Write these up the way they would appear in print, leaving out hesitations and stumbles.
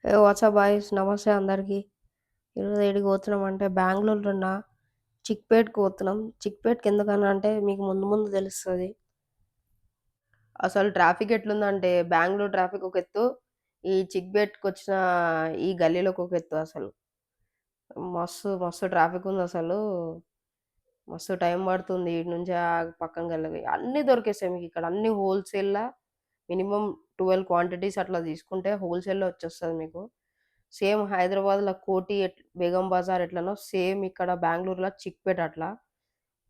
ఏ WhatsApp boys నమస్తే అందరికి. ఈరోజు ఏడికి పోతున్నామంటే బెంగుళూరులో ఉన్న చిక్‌పేట్‌కి పోతున్నాం. చిక్‌పేట్‌కి ఎందుకని అంటే మీకు ముందు ముందు తెలుస్తది. అసలు ట్రాఫిక్ ఎట్లుందంటే బెంగుళూరు ట్రాఫిక్ ఒక ఎత్తు, ఈ చిక్‌పేట్‌కొచ్చిన ఈ గల్లీలోకి ఒక ఎత్తు అసలు. మస్తు మస్తు ట్రాఫిక్ ఉందసలు. మస్తు టైం పడుతుంది. ఈడ నుంచి ఆ పక్కనకెళ్ళి అన్నీ దొరికేస్తాయి మీకిక్కడ. అన్నీ హోల్‌సేల్‌లా మినిమమ్ 12 క్వాంటిటీస్ అట్లా తీసుకుంటే హోల్‌సేల్‌లో వచ్చేస్తది మీకు. సేమ్ హైదరాబాద్‌లో కోటి బేగం బజార్ ఎట్లనో సేమ్ ఇక్కడ బెంగుళూరులో చిక్‌పేట్ అట్లా.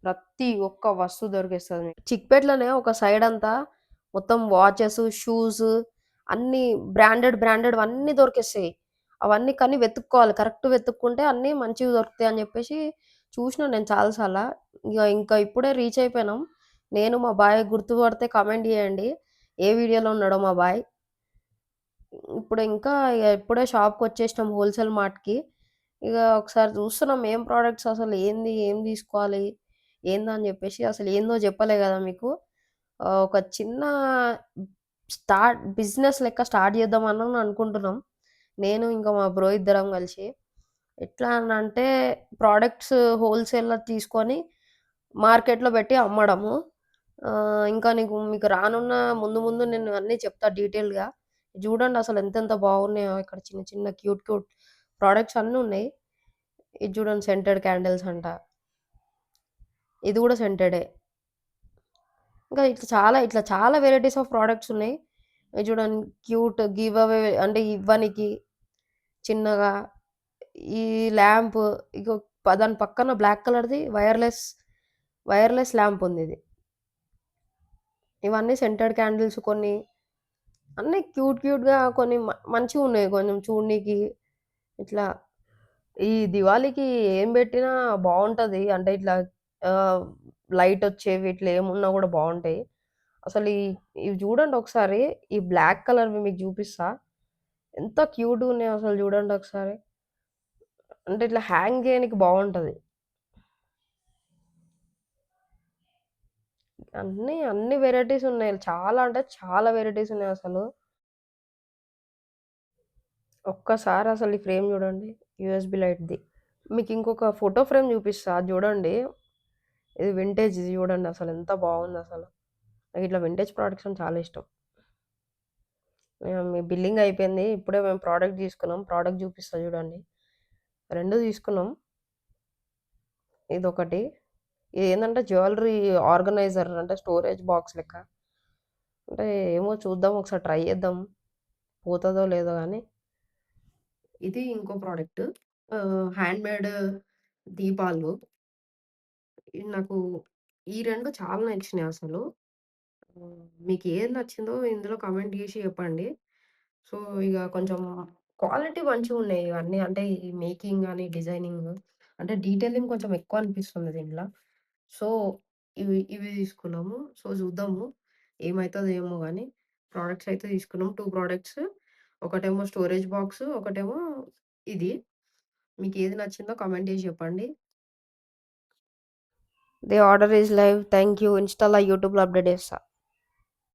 ప్రతి ఒక్క వస్తువు దొరికేస్తది మీకు. చిక్‌పేట్‌లోనే ఒక సైడ్ అంతా మొత్తం వాచెస్, షూస్ అన్నీ బ్రాండెడ్‌వన్నీ దొరికేస్తాయి. అవన్నీ కానీ వెతుక్కోవాలి. కరెక్ట్ వెతుక్కుంటే అన్నీ మంచివి దొరుకుతాయని జెప్పేసి చూషినా నేను చాలా సార్ల. ఇంకా ఇప్పుడే రీచ్ అయిపోయినాం. నేను మా బాయ్ గుర్తుపడితే కామెంట్ జేయండి. ఏ వీడియోలో ఉన్నాడో మా బాయ్. ఇప్పుడు ఇంకా ఇప్పుడే షాప్‌కొచ్చేసినాం హోల్‌సేల్ మార్ట్‌కి. ఇగ ఒకసారి చూస్తున్నాం ఏం ప్రొడక్ట్స్ అసలు ఏంది? ఏం తీసుకోవాలి? ఏందని జెప్పేసి అసలు ఏందో జెప్పలే గదా మీకు. ఒక చిన్న బిజినెస్ లెక్క స్టార్ట్ చేద్దామని అనుకుంటున్నాం. నేను ఇంకా మా బ్రో ఇద్దరం కలిసి. ఎట్లా అనంటే ప్రొడక్ట్స్ హోల్‌సేల్‌లో తీసుకొని మార్కెట్‌లో పెట్టి అమ్మడము. ఇంకా మీకు రానున్న ముందు ముందు నేను అన్నీ చెప్తా డీటెయిల్‌గా. చూడండి అసలు ఎంతెంత బాగున్నాయో ఇక్కడ చిన్న చిన్న క్యూట్ ప్రొడక్ట్స్ అన్నీ ఉన్నాయి. ఇది చూడండి సెంటెడ్ క్యాండిల్స్ అంట. ఇది గూడా సెంటెడే. ఇంకా ఇట్లా చాలా వెరైటీస్ ఆఫ్ ప్రొడక్ట్స్ ఉన్నాయి. ఇది చూడండి క్యూట్ గివ్ అవే అంటే ఇవ్వనికి చిన్నగా ఈ ల్యాంప్ ఇగో దాని పక్కన బ్లాక్ కలర్‌ది వైర్‌లెస్ ల్యాంప్ ఉందిది. ఇవన్నీ సెంటెడ్ క్యాండిల్స్ కొన్ని అన్నీ క్యూట్‌గా కొన్ని మంచిగున్నాయి కొంచెం చూడనీకి. ఇట్లా ఈ దివాళీకి ఏం బెట్టినా బావుంటది. అంటే ఇట్లా ఆహ్, లైటొచ్చేవి ఇట్లా ఏమున్నా గూడా బావుంటాయి. అసలు ఇవి జూడండి ఒకసారి. ఈ బ్లాక్ కలర్‌వి మీకు జూపిస్తా. ఎంత క్యూట్‌గున్నాయో అసలు జూడండి ఒకసారి. అంటే ఇట్లా హ్యాంగ్ జేయనీకి బావుంటది. అన్ని వెరైటీస్ ఉన్నాయి. చాలా అంటే చాలా వెరైటీస్ ఉన్నాయసలు. ఒక్కసారి అసలు ఈ ఫ్రేమ్ జూడండి. యూఎస్‌బీ లైట్‌ది. మీకింకొక ఫోటో ఫ్రేమ్ జూపిస్తా అది జూడండి. ఇది వింటేజ్ ఇది జూడండి అసలెంత బావుందసలు. నాకిట్లా వింటేజ్ ప్రొడక్ట్స్ అంటే చాలా ఇష్టం. మీ బిల్లింగ్ అయిపోయింది. ఇప్పుడే మేము ప్రొడక్ట్ తీసుకున్నాం. ప్రొడక్ట్ జూపిస్తా జూడండి. 2 తీసుకున్నాం. ఇదొకటి. ఇదేందంటే జ్యువెల్లరీ ఆర్గనైజర్ అంటే స్టోరేజ్ బాక్స్ లెక్క. అంటే ఏమో చూద్దాం ఒకసారి ట్రై చేద్దాం. పోతదో లేదో గానీ. ఇది ఇంకో ప్రొడక్ట్. హ్యాండ్‌మేడ్ దీపాలు. ఇది నాకు ఈ 2 చాలా నచ్చినాయసలు. మీకేది నచ్చిందో ఇందులో కామెంట్ జేసి చెప్పండి. సో, ఇగ కొంచెం క్వాలిటీ మంచిగున్నాయి ఇవన్నీ. అంటే ఈ మేకింగ్ గాని, డిజైనింగ్ అంటే డీటెయిలింగ్ కొంచెం ఎక్కువ అనిపిస్తుంది దీంట్ల. సో, ఇవి తీసుకున్నాము. సో, చూద్దాము ఏమైతదో ఏమో గాని. ప్రొడక్ట్స్ అయితే తీసుకున్నాం. 2 ప్రొడక్ట్స్. ఒకటేమో స్టోరేజ్ బాక్స్, ఒకటేమో ఇది. మీకేది నచ్చిందో కామెంట్ చేసి చెప్పండి. The order is live. Thank you. ఇన్‌స్టా‌లో, యూట్యూబ్‌లో అప్‌డేట్ చేస్తా.